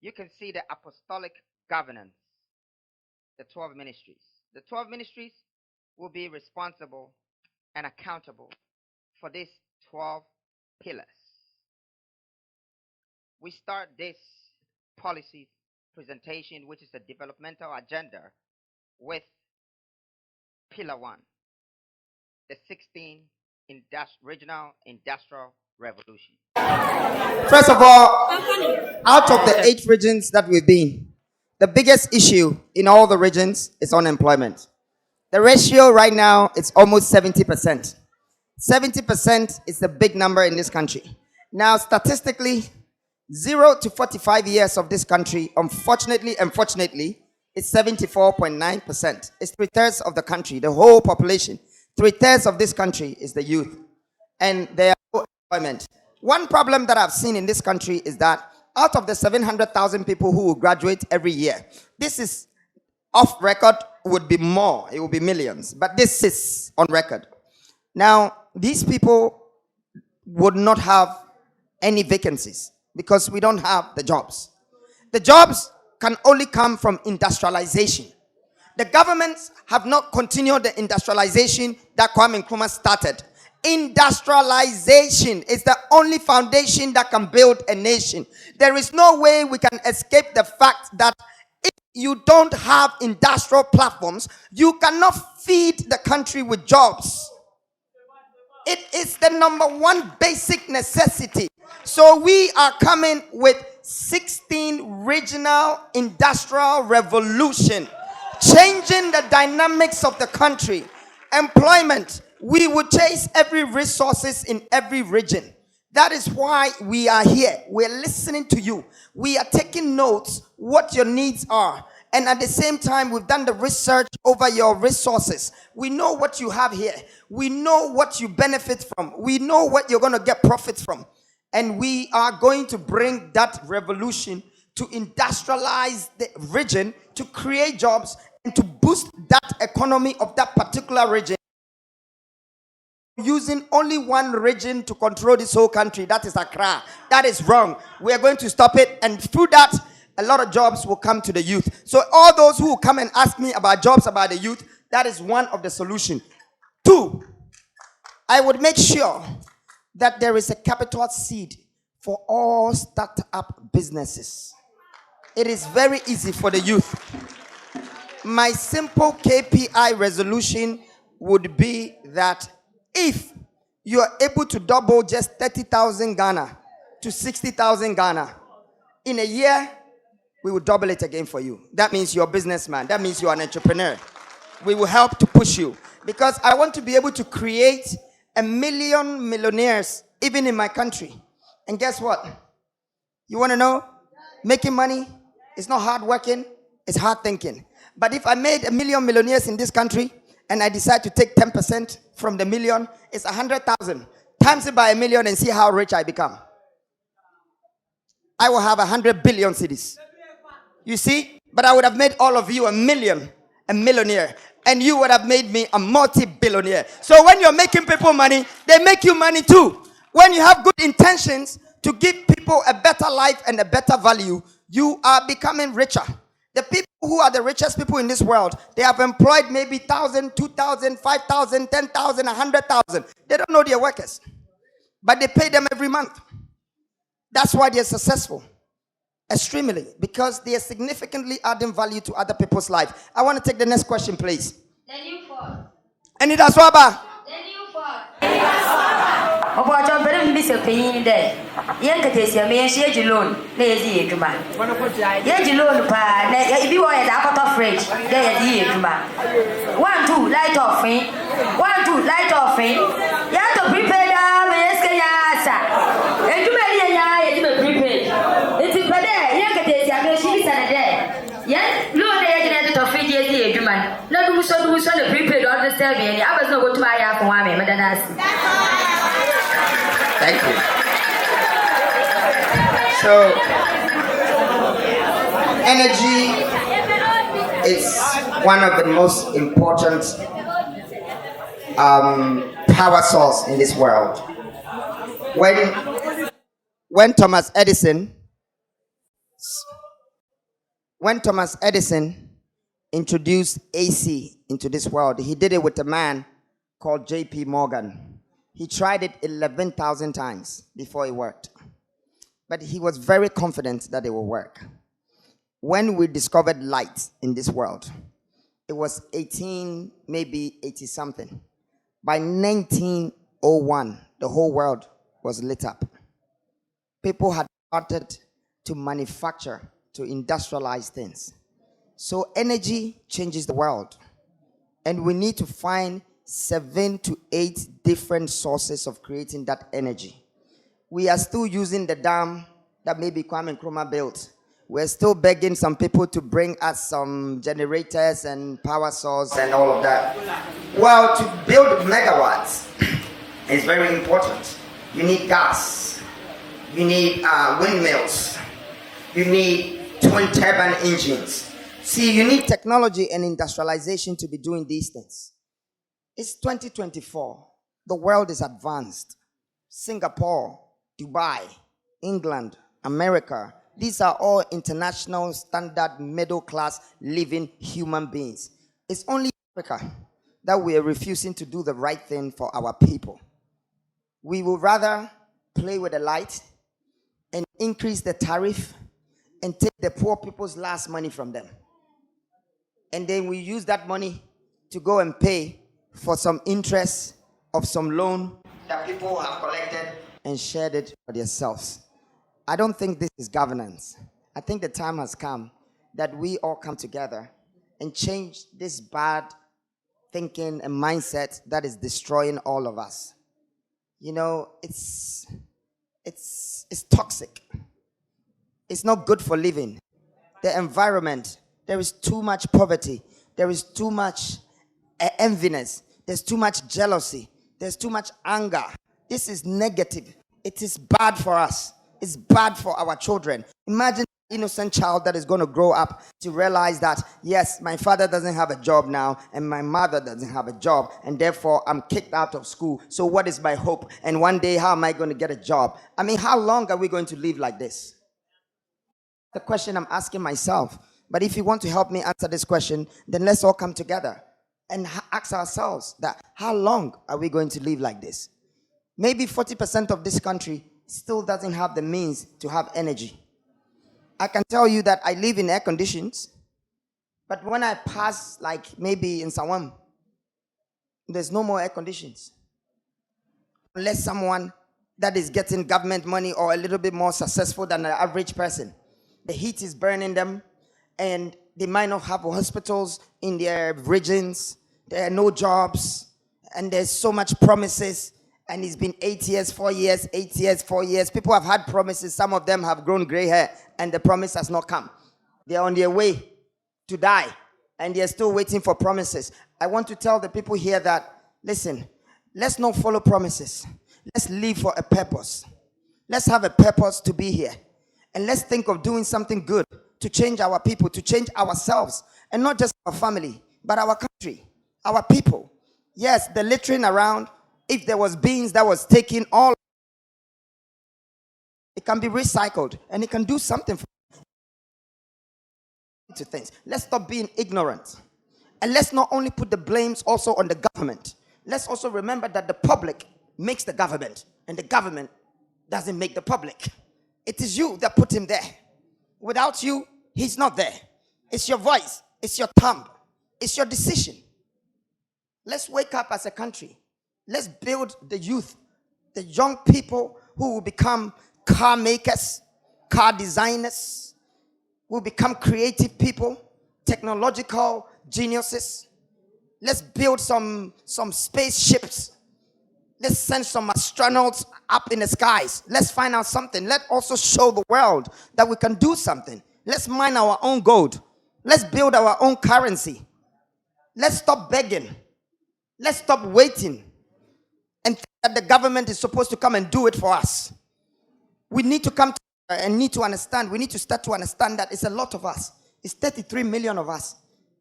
you can see the apostolic governance, the 12 ministries. The 12 ministries will be responsible and accountable for these 12 pillars. We start this policy presentation, which is a developmental agenda, with pillar 1, the 16 regional industrial revolution. First of all, out of the 8 regions that we've been, the biggest issue in all the regions is unemployment. The ratio right now is almost 70%. 70% is a big number in this country. Now, statistically, 0 to 45 years of this country, unfortunately, is 74.9%. It's 3/3 of the country, the whole population. 3/3 of this country is the youth. And they are no employment. One problem that I've seen in this country is that out of the 700,000 people who will graduate every year, this is off record, would be more, it will be millions, but this is on record. Now, these people would not have any vacancies because we don't have the jobs. The jobs can only come from industrialization. The governments have not continued the industrialization that Kwame Nkrumah started. Industrialization is the only foundation that can build a nation. There is no way we can escape the fact that if you don't have industrial platforms, you cannot feed the country with jobs. It is the number 1 basic necessity. So we are coming with 16 regional industrial revolution, changing the dynamics of the country. Employment, we will chase every resources in every region. That is why we are here. We're listening to you. We are taking notes what your needs are. And at the same time, we've done the research over your resources. We know what you have here. We know what you benefit from. We know what you're going to get profits from. And we are going to bring that revolution to industrialize the region, to create jobs, and to boost that economy of that particular region. Using only one region to control this whole country, that is Accra. That is wrong. We are going to stop it, and through that, a lot of jobs will come to the youth. So all those who come and ask me about jobs, about the youth, that is one of the solutions. 2, I would make sure that there is a capital seed for all startup businesses. It is very easy for the youth. My simple KPI resolution would be that if you are able to double just 30,000 Ghana to 60,000 Ghana in a year, we will double it again for you. That means you're a businessman. That means you're an entrepreneur. We will help to push you, because I want to be able to create 1 million millionaires even in my country. And guess what? You want to know? Making money is not hard working, it's hard thinking. But if I made 1 million millionaires in this country and I decide to take 10% from the million, it's 100,000. Times it by 1 million and see how rich I become. I will have 100 billion cities. You see? But I would have made all of you a millionaire. And you would have made me a multi-billionaire. So when you're making people money, they make you money too. When you have good intentions to give people a better life and a better value, you are becoming richer. The people who are the richest people in this world, they have employed maybe 1,000, 2,000, 5,000, 10,000, 100,000. They don't know their workers, but they pay them every month. That's why they're successful. Extremely, because they are significantly adding value to other people's life. I want to take the next question, please. The new force. And it has Waba. The new force. About your very Mr. Penny there. Yankates, may share your loan. Lazy Juma. Yet you loan, pa. If you are at Apple French, there is the Juma. 1, 2, light off, 1, 2, light off, You have to prepare the Meskayasa. And you may prepare. It's in Pade, Yankates, Yashi, and a day. Yes, loan the agent of 50 years, Juma. Not who saw the prepared on the Serbian. I was not going to buy a Kwame, Madame. Thank you. So, energy is one of the most important power source in this world. When Thomas Edison When Thomas Edison introduced AC into this world, he did it with a man called J.P. Morgan. He tried it 11,000 times before it worked. But he was very confident that it will work. When we discovered light in this world, it was 80 something. By 1901, the whole world was lit up. People had started to manufacture, to industrialize things. So energy changes the world. And we need to find 7 to 8 different sources of creating that energy. We are still using the dam that maybe Kwame Nkrumah built. We're still begging some people to bring us some generators and power source and all of that. Well, to build megawatts is very important. You need gas. You need windmills. You need twin turbine engines. See, you need technology and industrialization to be doing these things. It's 2024. The world is advanced. Singapore, Dubai, England, America, these are all international standard middle class living human beings. It's only Africa that we are refusing to do the right thing for our people. We will rather play with the light and increase the tariff and take the poor people's last money from them. And then we use that money to go and pay for some interest of some loan that people have collected and shared it for themselves. I don't think this is governance. I think the time has come that we all come together and change this bad thinking and mindset that is destroying all of us. You know, it's toxic. It's not good for living. The environment, there is too much poverty. There is too much enviness. There's too much jealousy. There's too much anger. This is negative. It is bad for us. It's bad for our children. Imagine an innocent child that is going to grow up to realize that, yes, my father doesn't have a job now and my mother doesn't have a job and therefore I'm kicked out of school. So what is my hope? And one day, how am I going to get a job? I mean, how long are we going to live like this? The question I'm asking myself. But if you want to help me answer this question, then let's all come together and ask ourselves that how long are we going to live like this? Maybe 40% of this country still doesn't have the means to have energy. I can tell you that I live in air conditions, but when I pass, like maybe in Sawam, there's no more air conditions. Unless someone that is getting government money or a little bit more successful than the average person. The heat is burning them, and they might not have hospitals in their regions. There are no jobs, and there's so much promises. And it's been 8 years, 4 years, 8 years, 4 years. People have had promises. Some of them have grown gray hair, and the promise has not come. They're on their way to die, and they're still waiting for promises. I want to tell the people here that, listen, let's not follow promises. Let's live for a purpose. Let's have a purpose to be here. And let's think of doing something good to change our people, to change ourselves, and not just our family, but our country, our people. Yes, the littering around. If there was beans that was taking all, it can be recycled and it can do something to things. Let's stop being ignorant. And let's not only put the blames also on the government. Let's also remember that the public makes the government and the government doesn't make the public. It is you that put him there. Without you, he's not there. It's your voice. It's your thumb. It's your decision. Let's wake up as a country. Let's build the youth, the young people who will become car makers, car designers, will become creative people, technological geniuses. Let's build some spaceships. Let's send some astronauts up in the skies. Let's find out something. Let's also show the world that we can do something. Let's mine our own gold. Let's build our own currency. Let's stop begging. Let's stop waiting and think that the government is supposed to come and do it for us. We need to come together and need to understand. We need to start to understand that it's a lot of us. It's 33 million of us.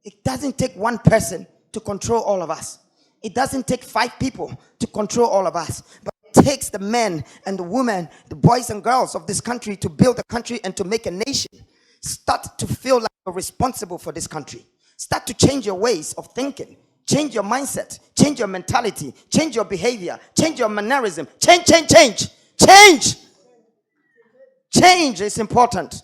It doesn't take one person to control all of us. It doesn't take 5 people to control all of us. But it takes the men and the women, the boys and girls of this country to build a country and to make a nation. Start to feel like you're responsible for this country. Start to change your ways of thinking. Change your mindset. Change your mentality. Change your behavior. Change your mannerism. Change. Change is important.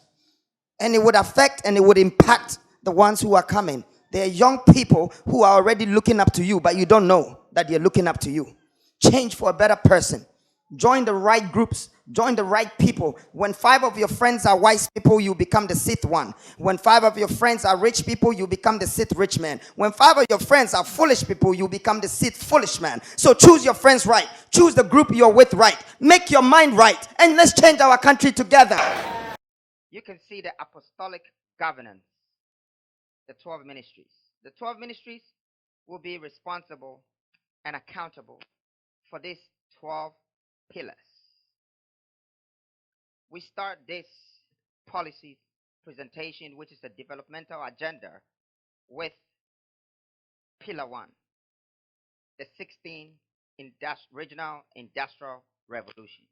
And it would affect and it would impact the ones who are coming. There are young people who are already looking up to you, but you don't know that they're looking up to you. Change for a better person. Join the right groups. Join the right people. When 5 of your friends are wise people, you become the 6th one. When 5 of your friends are rich people, you become the 6th rich man. When 5 of your friends are foolish people, you become the 6th foolish man. So choose your friends right. Choose the group you're with right. Make your mind right. And let's change our country together. You can see the apostolic governance, the 12 ministries. The 12 ministries will be responsible and accountable for these 12 pillars. We start this policy presentation, which is the developmental agenda, with pillar 1, the 16th regional industrial revolution.